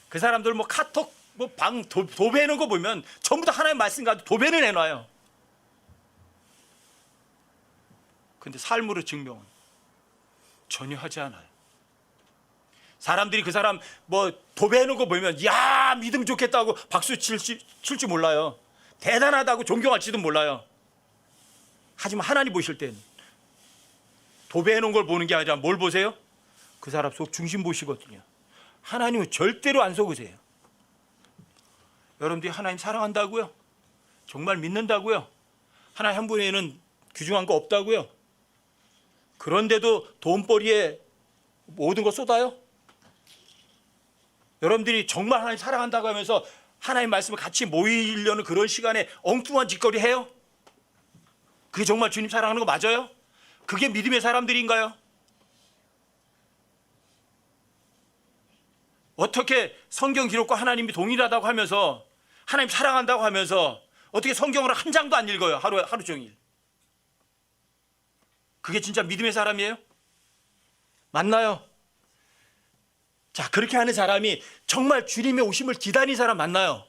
그 사람들 뭐 카톡 도배하는 거 보면 전부 다 하나님 말씀 가지고 도배는 해놔요. 근데 삶으로 증명은 전혀 하지 않아요. 사람들이 그 사람 뭐 도배하는 거 보면 야 믿음 좋겠다고 박수 칠 줄 몰라요. 대단하다고 존경할지도 몰라요. 하지만 하나님 보실 땐 도배해놓은 걸 보는 게 아니라 뭘 보세요? 그 사람 속 중심 보시거든요. 하나님은 절대로 안 속으세요. 여러분들이 하나님 사랑한다고요? 정말 믿는다고요? 하나님 한 분에는 귀중한 거 없다고요? 그런데도 돈벌이에 모든 거 쏟아요? 여러분들이 정말 하나님 사랑한다고 하면서 하나님 말씀을 같이 모이려는 그런 시간에 엉뚱한 짓거리 해요? 그게 정말 주님 사랑하는 거 맞아요? 그게 믿음의 사람들인가요? 어떻게 성경 기록과 하나님이 동일하다고 하면서 하나님 사랑한다고 하면서 어떻게 성경을 한 장도 안 읽어요? 하루 종일. 그게 진짜 믿음의 사람이에요? 맞나요? 자, 그렇게 하는 사람이 정말 주님의 오심을 기다리는 사람 맞나요?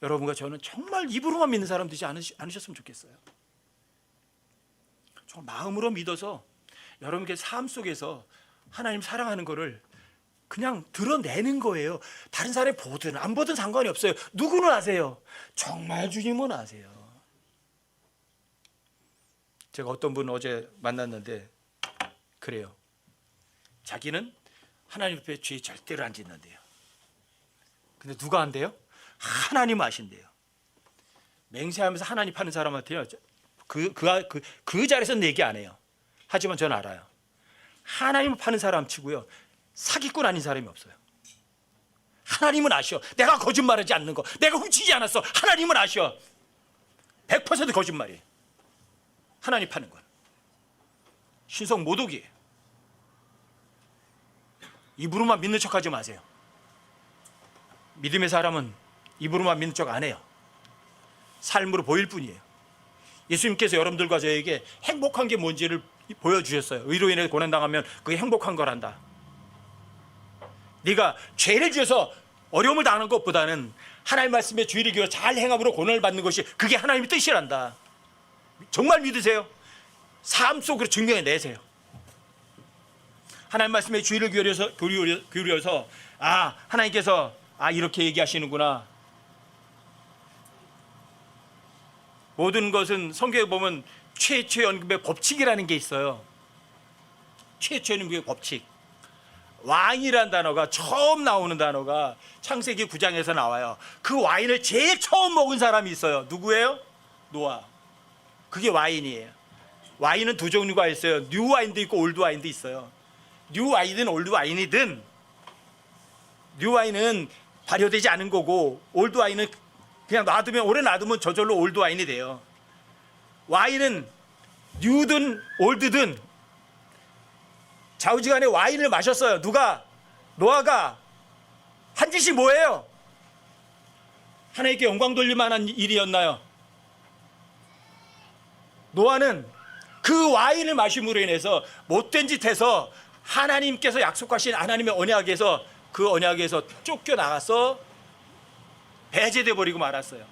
여러분과 저는 정말 입으로만 믿는 사람 되지 않으셨으면 좋겠어요. 정말 마음으로 믿어서 여러분께 삶 속에서 하나님 사랑하는 거를 그냥 드러내는 거예요. 다른 사람이 보든 안 보든 상관이 없어요. 누구는 아세요. 정말 주님은 아세요. 제가 어떤 분 어제 만났는데 그래요. 자기는 하나님 앞에 죄 절대로 안 짓는데요. 근데 누가 안돼요? 하나님 아신대요. 맹세하면서 하나님 파는 사람한테요. 그 자리에서는 얘기 안 해요. 하지만 저는 알아요. 하나님을 파는 사람 치고요. 사기꾼 아닌 사람이 없어요. 하나님은 아셔. 내가 거짓말하지 않는 거. 내가 훔치지 않았어. 하나님은 아셔. 100% 거짓말이에요. 하나님 파는 건 신성 모독이에요. 입으로만 믿는 척하지 마세요. 믿음의 사람은 입으로만 믿는 척 안 해요. 삶으로 보일 뿐이에요. 예수님께서 여러분들과 저에게 행복한 게 뭔지를 보여주셨어요. 의로 인해 고난당하면 그게 행복한 거란다. 네가 죄를 지어서 어려움을 당하는 것보다는 하나님 말씀에 주의를 기울여 잘 행함으로 고난을 받는 것이 그게 하나님의 뜻이란다. 정말 믿으세요? 삶 속으로 증명해내세요. 하나님 말씀에 주의를 기울여서 하나님께서 이렇게 얘기하시는구나. 모든 것은 성경에 보면 최초 연금의 법칙이라는 게 있어요. 최초 연금의 법칙. 와인이라는 단어가 처음 나오는 단어가 창세기 9장에서 나와요. 그 와인을 제일 처음 먹은 사람이 있어요. 누구예요? 노아. 그게 와인이에요. 와인은 두 종류가 있어요. 뉴 와인도 있고 올드 와인도 있어요. 뉴 와인이든 올드 와인이든 뉴 와인은 발효되지 않은 거고 올드 와인은 그냥 오래 놔두면 저절로 올드 와인이 돼요. 와인은 뉴든 올드든 좌우지간에 와인을 마셨어요. 누가? 노아가 한 짓이 뭐예요? 하나님께 영광 돌릴 만한 일이었나요? 노아는 그 와인을 마심으로 인해서 못된 짓 해서 하나님께서 약속하신 하나님의 언약에서 그 언약에서 쫓겨나가서 배제돼 버리고 말았어요.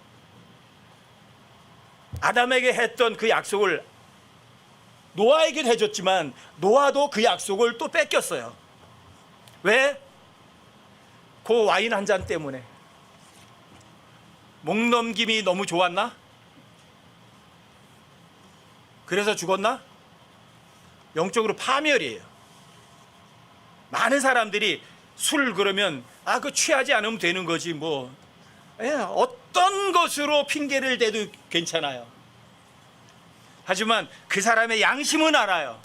아담에게 했던 그 약속을 노아에게도 해줬지만 노아도 그 약속을 또 뺏겼어요. 왜? 그 와인 한 잔 때문에. 목넘김이 너무 좋았나? 그래서 죽었나? 영적으로 파멸이에요. 많은 사람들이 술 그러면 그 취하지 않으면 되는 거지 뭐. 어떤 것으로 핑계를 대도 괜찮아요. 하지만 그 사람의 양심은 알아요.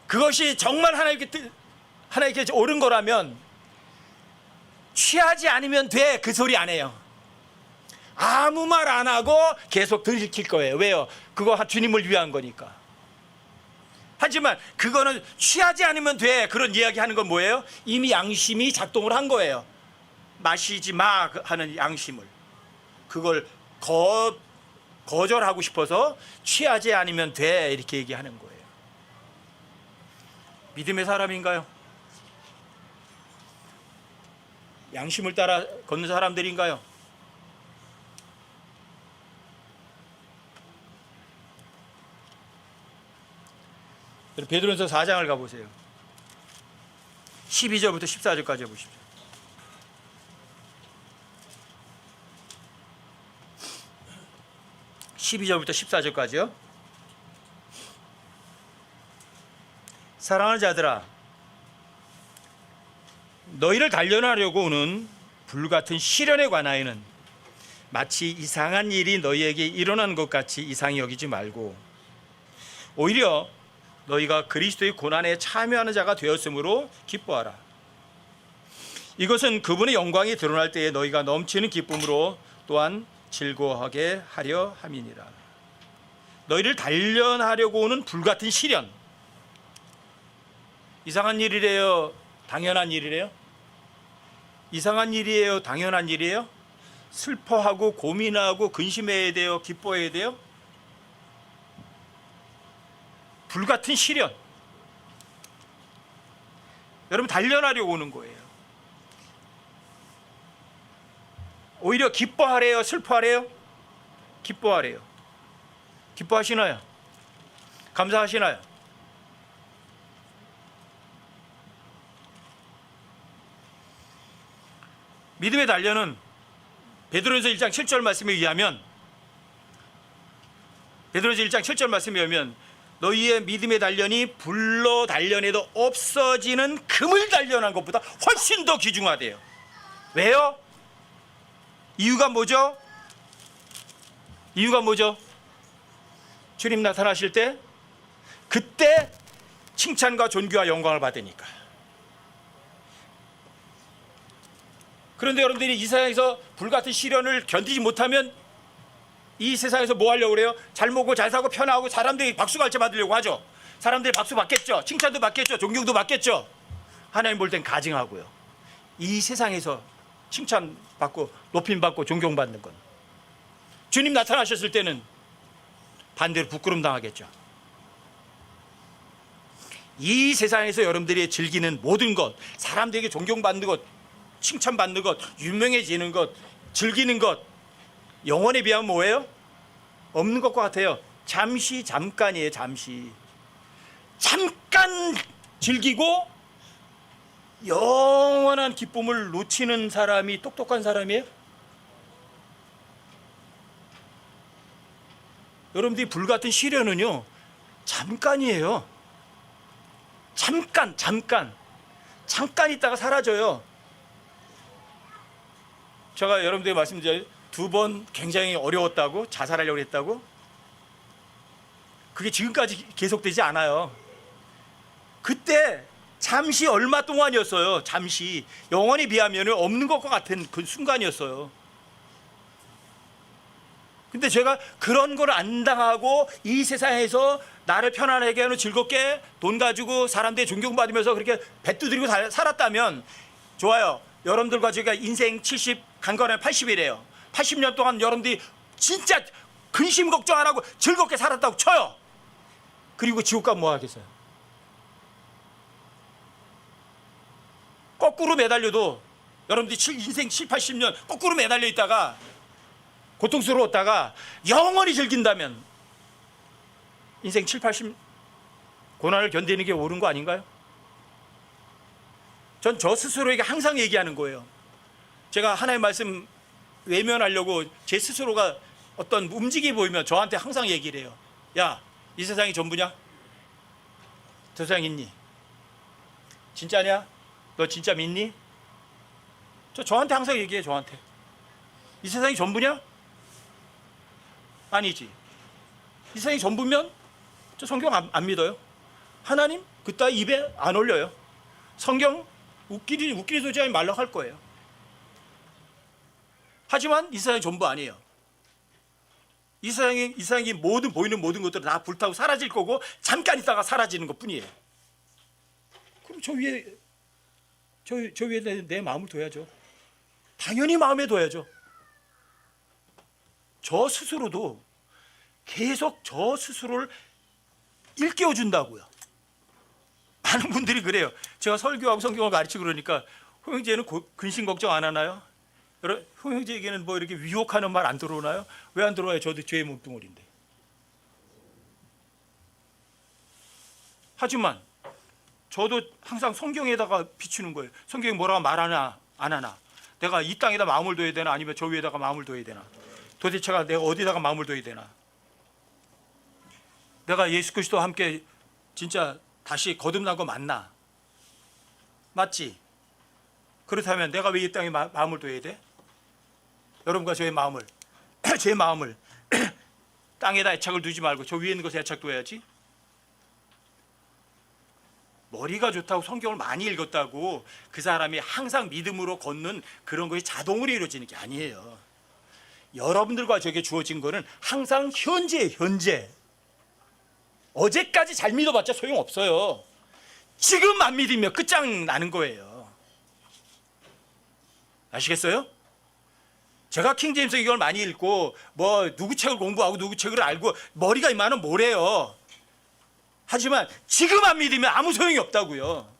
그것이 정말 하나님께 옳은 거라면 취하지 않으면 돼. 그 소리 안 해요. 아무 말 안 하고 계속 들이킬 거예요. 왜요? 그거 주님을 위한 거니까. 하지만 그거는 취하지 않으면 돼. 그런 이야기 하는 건 뭐예요? 이미 양심이 작동을 한 거예요. 마시지 마 하는 양심을. 그걸 거절하고 싶어서 취하지 않으면 돼. 이렇게 얘기하는 거예요. 믿음의 사람인가요? 양심을 따라 걷는 사람들인가요? 베드로전서 4장을 가보세요. 12절부터 14절까지 보십시오. (12절부터 14절까지요) 사랑하는 자들아, 너희를 단련하려고 오는 불같은 시련에 관하여는 마치 이상한 일이 너희에게 일어난 것 같이 이상히 여기지 말고 오히려 너희가 그리스도의 고난에 참여하는 자가 되었으므로 기뻐하라. 이것은 그분의 영광이 드러날 때에 너희가 넘치는 기쁨으로 또한 즐거워하게 하려 함이니라. 너희를 단련하려고 오는 불같은 시련. 이상한 일이래요? 당연한 일이래요? 이상한 일이에요? 당연한 일이에요? 슬퍼하고 고민하고 근심해야 돼요? 기뻐해야 돼요? 불같은 시련. 여러분 단련하려고 오는 거예요. 오히려 기뻐하래요? 슬퍼하래요? 기뻐하래요. 기뻐하시나요? 감사하시나요? 믿음의 단련은 베드로전서 1장 7절 말씀에 의하면 너희의 믿음의 단련이 불로 단련해도 없어지는 금을 단련한 것보다 훨씬 더 귀중하대요. 왜요? 이유가 뭐죠? 주님 나타나실 때 그때 칭찬과 존귀와 영광을 받으니까. 그런데 여러분들이 이 세상에서 불같은 시련을 견디지 못하면 이 세상에서 뭐 하려고 그래요? 잘 먹고 잘 사고 편하고 사람들이 박수갈채 받으려고 하죠. 사람들이 박수 받겠죠. 칭찬도 받겠죠. 존경도 받겠죠. 하나님 볼 땐 가증하고요. 이 세상에서 칭찬받고 높임받고 존경받는 건 주님 나타나셨을 때는 반대로 부끄럼 당하겠죠. 이 세상에서 여러분들이 즐기는 모든 것, 사람들에게 존경받는 것, 칭찬받는 것, 유명해지는 것, 즐기는 것, 영원에 비하면 뭐예요? 없는 것과 같아요. 잠시 잠깐이에요. 잠시 잠깐 즐기고 영원한 기쁨을 놓치는 사람이 똑똑한 사람이에요? 여러분들이 불같은 시련은요 잠깐이에요. 잠깐 있다가 사라져요. 제가 여러분들에게 말씀드려요. 2번 굉장히 어려웠다고, 자살하려고 했다고. 그게 지금까지 계속되지 않아요. 그때 잠시 얼마 동안이었어요. 잠시 영원히 비하면 없는 것과 같은 그 순간이었어요. 근데 제가 그런 걸 안 당하고 이 세상에서 나를 편안하게 하는 즐겁게 돈 가지고 사람들이 존경받으면서 그렇게 배두드리고 살았다면 좋아요. 여러분들과 제가 인생 70 간간에 80이래요. 80년 동안 여러분들이 진짜 근심 걱정 안 하고 즐겁게 살았다고 쳐요. 그리고 지옥 가면 뭐 하겠어요? 거꾸로 매달려도 여러분들이 인생 7, 80년 거꾸로 매달려 있다가 고통스러웠다가 영원히 즐긴다면 인생 7, 80 고난을 견디는 게 옳은 거 아닌가요? 전 저 스스로에게 항상 얘기하는 거예요. 제가 하나님 말씀 외면하려고 제 스스로가 어떤 움직임이 보이면 저한테 항상 얘기를 해요. 야, 이 세상이 전부냐? 저 세상 있니? 진짜냐? 너 진짜 믿니? 저한테 항상 얘기해. 저한테 이 세상이 전부냐? 아니지. 이 세상이 전부면 저 성경 안 믿어요. 하나님 그따위 입에 안 올려요. 성경 웃기리 소리 하지 말라고 할 거예요. 하지만 이 세상이 전부 아니에요. 이 세상이 모든 보이는 모든 것들은 다 불타고 사라질 거고 잠깐 있다가 사라지는 것뿐이에요. 그럼 저 위에 내 마음을 둬야죠. 당연히 마음에 둬야죠. 저 스스로도 계속 저 스스로를 일깨워 준다고요. 많은 분들이 그래요. 제가 설교하고 성경을 가르치고 그러니까 홍영재는 근심 걱정 안 하나요? 홍영재에게는 뭐 이렇게 위혹하는 말 안 들어오나요? 왜 안 들어와요? 저도 죄의 몸뚱어리인데. 하지만 저도 항상 성경에다가 비추는 거예요. 성경이 뭐라고 말하나 안 하나. 내가 이 땅에다 마음을 둬야 되나 아니면 저 위에다가 마음을 둬야 되나. 도대체가 내가 어디다가 마음을 둬야 되나. 내가 예수 그리스도와 함께 진짜 다시 거듭난 거 맞나? 맞지? 그렇다면 내가 왜 이 땅에 마음을 둬야 돼? 여러분과 저의 마음을 제 마음을 땅에다 애착을 두지 말고 저 위에 있는 것에 애착 둬야지. 머리가 좋다고 성경을 많이 읽었다고 그 사람이 항상 믿음으로 걷는 그런 것이 자동으로 이루어지는 게 아니에요. 여러분들과 저에게 주어진 거는 항상 현재예요. 현재. 어제까지 잘 믿어봤자 소용없어요. 지금 안 믿으면 끝장나는 거예요. 아시겠어요? 제가 킹제임스 이걸 많이 읽고 뭐 누구 책을 공부하고 누구 책을 알고 머리가 이만은 뭐래요. 하지만 지금 안 믿으면 아무 소용이 없다고요.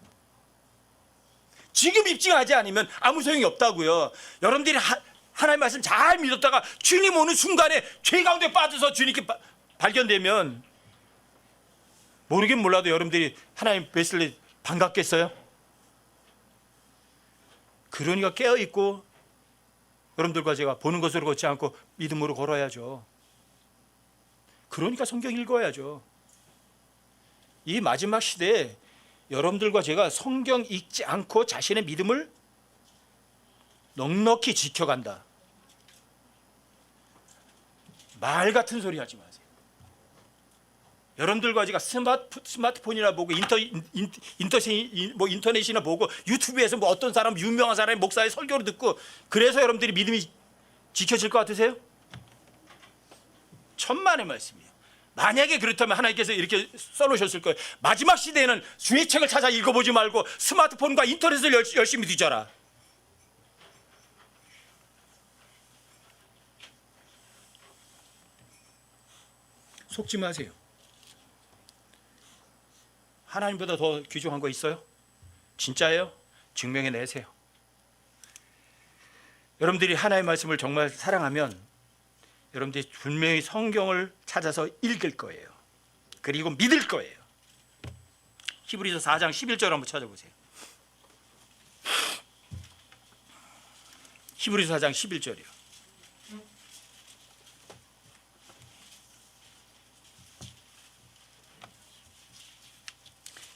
지금 입증하지 않으면 아무 소용이 없다고요. 여러분들이 하나님 말씀 잘 믿었다가 주님 오는 순간에 죄 가운데 빠져서 주님께 발견되면 모르긴 몰라도 여러분들이 하나님 뵀을 때 반갑겠어요? 그러니까 깨어있고 여러분들과 제가 보는 것으로 걷지 않고 믿음으로 걸어야죠. 그러니까 성경 읽어야죠. 이 마지막 시대에 여러분들과 제가 성경 읽지 않고 자신의 믿음을 넉넉히 지켜간다. 말 같은 소리 하지 마세요. 여러분들과 제가 스마트폰이나 보고 인터넷이나 보고 유튜브에서 뭐 어떤 사람 유명한 사람의 목사의 설교를 듣고 그래서 여러분들이 믿음이 지켜질 것 같으세요? 천만의 말씀이에요. 만약에 그렇다면 하나님께서 이렇게 써놓으셨을 거예요. 마지막 시대에는 주의 책을 찾아 읽어보지 말고 스마트폰과 인터넷을 열심히 뒤져라. 속지 마세요. 하나님보다 더 귀중한 거 있어요? 진짜예요? 증명해 내세요. 여러분들이 하나님의 말씀을 정말 사랑하면 여러분들이 분명히 성경을 찾아서 읽을 거예요. 그리고 믿을 거예요. 히브리서 4장 11절 한번 찾아보세요. 히브리서 4장 11절이요.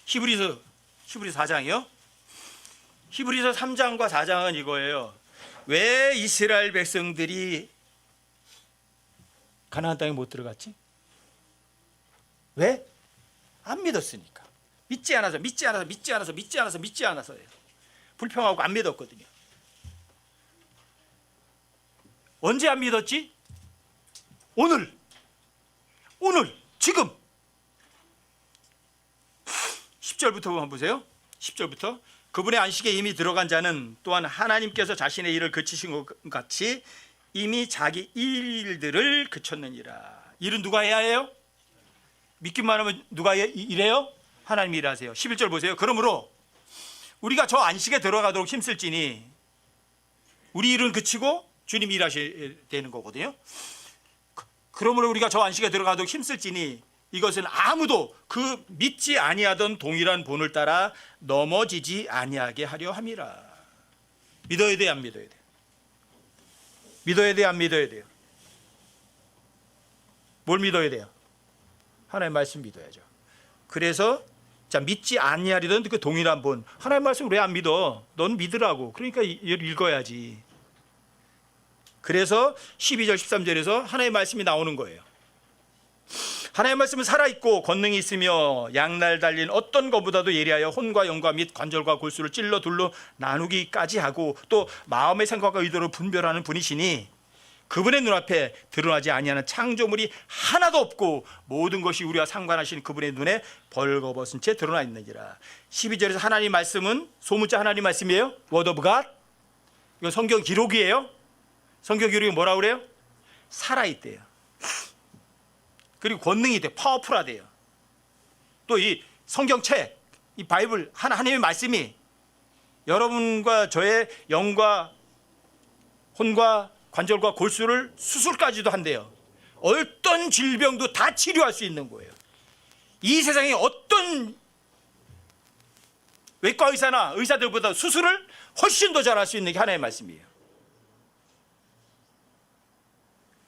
히브리서 4장이요. 히브리서 3장과 4장은 이거예요. 왜 이스라엘 백성들이 가나안 땅에 못 들어갔지? 왜? 안 믿었으니까. 믿지 않아서예요. 불평하고 안 믿었거든요. 언제 안 믿었지? 오늘, 지금. 10절부터 한번 보세요. 10절부터 그분의 안식에 이미 들어간 자는 또한 하나님께서 자신의 일을 그치신 것 같이 이미 자기 일들을 그쳤느니라. 일은 누가 해야 해요? 믿기만 하면 누가 일해요? 하나님이 일하세요. 11절 보세요. 그러므로 우리가 저 안식에 들어가도록 힘쓸지니, 우리 일은 그치고 주님이 일하셔야 되는 거거든요. 그러므로 우리가 저 안식에 들어가도록 힘쓸지니 이것은 아무도 그 믿지 아니하던 동일한 본을 따라 넘어지지 아니하게 하려 함이라. 믿어야 돼, 안 믿어야 돼? 믿어야 돼, 안 믿어야 돼요? 뭘 믿어야 돼요? 하나님의 말씀 믿어야죠. 그래서 자, 믿지 아니하리던 그 동일한 본. 하나님의 말씀 왜 안 믿어? 넌 믿으라고. 그러니까 읽어야지. 그래서 12절 13절에서 하나님의 말씀이 나오는 거예요. 하나님의 말씀은 살아있고 권능이 있으며 양날 달린 어떤 것보다도 예리하여 혼과 영과 및 관절과 골수를 찔러 둘러 나누기까지 하고 또 마음의 생각과 의도를 분별하는 분이시니 그분의 눈앞에 드러나지 아니하는 창조물이 하나도 없고 모든 것이 우리와 상관하신 그분의 눈에 벌거벗은 채 드러나 있느니라. 12절에서 하나님 말씀은 소문자 하나님 말씀이에요. Word of God. 이건 성경 기록이에요. 성경 기록이 뭐라고 그래요? 살아있대요. 그리고 권능이 돼, 파워풀하대요. 또 이 성경책, 이 바이블, 하나님의 말씀이 여러분과 저의 영과 혼과 관절과 골수를 수술까지도 한대요. 어떤 질병도 다 치료할 수 있는 거예요. 이 세상에 어떤 외과 의사나 의사들보다 수술을 훨씬 더 잘할 수 있는 게 하나님의 말씀이에요.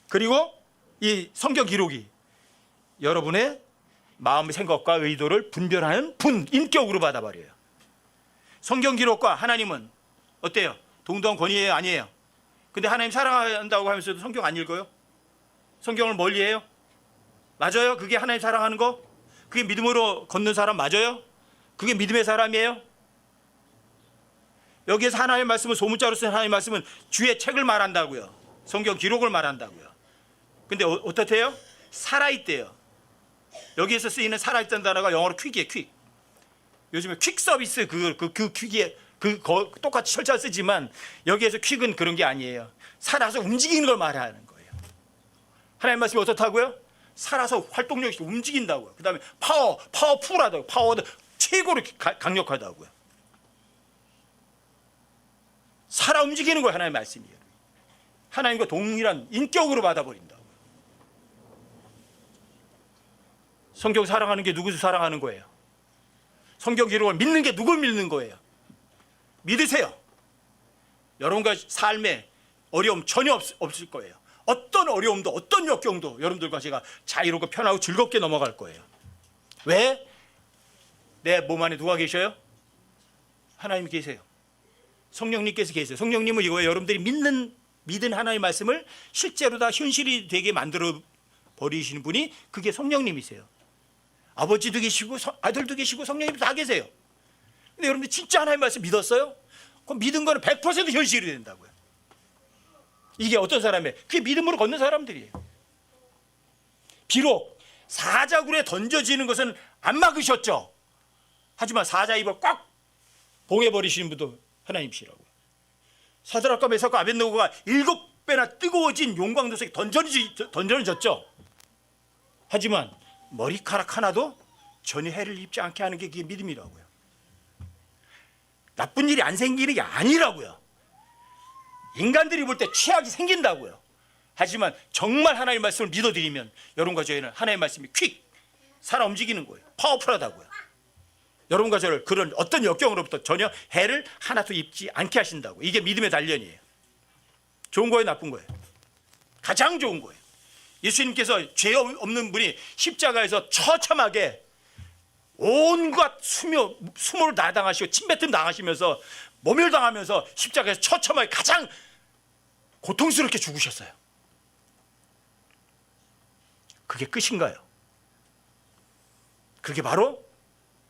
그리고 이 성경 기록이 여러분의 마음의 생각과 의도를 분별하는 인격으로 받아버려요. 성경 기록과 하나님은 어때요? 동등한 권위예요, 아니에요? 근데 하나님 사랑한다고 하면서도 성경 안 읽어요? 성경을 멀리해요? 맞아요? 그게 하나님 사랑하는 거? 그게 믿음으로 걷는 사람 맞아요? 그게 믿음의 사람이에요? 여기에서 하나님의 말씀은, 소문자로 쓴 하나님의 말씀은 주의 책을 말한다고요. 성경 기록을 말한다고요. 근데 어떻대요? 살아있대요. 여기에서 쓰이는 살아있다는 단어가 영어로 퀵이에요. 퀵. 요즘에 퀵 서비스 그 퀵이 똑같이 철자 쓰지만 여기에서 퀵은 그런 게 아니에요. 살아서 움직이는 걸 말하는 거예요. 하나님 말씀이 어떻다고요? 살아서 활동력이 움직인다고요. 그 다음에 파워풀하다고. 파워도 최고로 강력하다고요. 살아 움직이는 거예요. 하나님의 말씀이에요. 하나님과 동일한 인격으로 받아버린다고. 성경 사랑하는 게 누구를 사랑하는 거예요? 성경 기록을 믿는 게 누굴 믿는 거예요? 믿으세요. 여러분과 삶에 어려움 전혀 없을 거예요. 어떤 어려움도 어떤 역경도 여러분들과 제가 자유롭고 편하고 즐겁게 넘어갈 거예요. 왜? 내 몸 안에 누가 계셔요? 하나님 계세요. 성령님께서 계세요. 성령님은 이거예요. 여러분들이 믿은 하나님의 말씀을 실제로 다 현실이 되게 만들어 버리시는 분이 그게 성령님이세요. 아버지도 계시고 아들도 계시고 성령님도 다 계세요. 근데 여러분들 진짜 하나님의 말씀 믿었어요? 그럼 믿은 거는 100% 현실이 된다고요. 이게 어떤 사람이에요? 그게 믿음으로 걷는 사람들이에요. 비록 사자굴에 던져지는 것은 안 막으셨죠. 하지만 사자 입을 꽉 봉해버리시는 분도 하나님이시라고요. 사드락과 메삭과 아벳느고가 7배나 뜨거워진 용광도 속에 던져졌죠. 하지만 머리카락 하나도 전혀 해를 입지 않게 하는 게 그게 믿음이라고요. 나쁜 일이 안 생기는 게 아니라고요. 인간들이 볼 때 최악이 생긴다고요. 하지만 정말 하나님의 말씀을 믿어드리면 여러분과 저희는 하나님의 말씀이 퀵 살아 움직이는 거예요. 파워풀하다고요. 여러분과 저를 그런 어떤 역경으로부터 전혀 해를 하나도 입지 않게 하신다고. 이게 믿음의 단련이에요. 좋은 거예요, 나쁜 거예요? 가장 좋은 거예요. 예수님께서 죄 없는 분이 십자가에서 처참하게 온갖 수모를 다 당하시고 침뱉음 당하시면서 모멸당하면서 십자가에서 처참하게 가장 고통스럽게 죽으셨어요. 그게 끝인가요? 그게 바로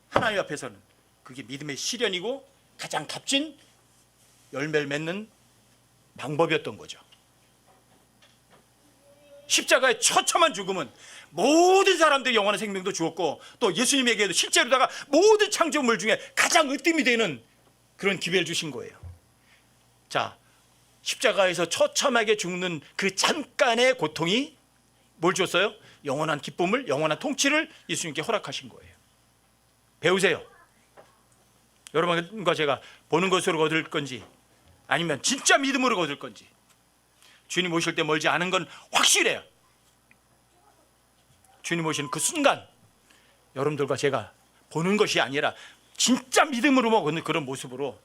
하나님 앞에서는 그게 믿음의 시련이고 가장 값진 열매를 맺는 방법이었던 거죠. 십자가의 처참한 죽음은 모든 사람들의 영원한 생명도 주었고 또 예수님에게도 실제로다가 모든 창조물 중에 가장 으뜸이 되는 그런 기회를 주신 거예요. 자, 십자가에서 처참하게 죽는 그 잠깐의 고통이 뭘 줬어요? 영원한 기쁨을, 영원한 통치를 예수님께 허락하신 거예요. 배우세요. 여러분과 제가 보는 것으로 얻을 건지 아니면 진짜 믿음으로 얻을 건지 주님 오실 때 멀지 않은 건 확실해요. 주님 오시는 그 순간 여러분들과 제가 보는 것이 아니라 진짜 믿음으로 얻는 그런 모습으로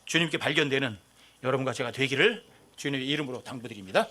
주님께 발견되는 여러분과 제가 되기를 주님의 이름으로 당부드립니다.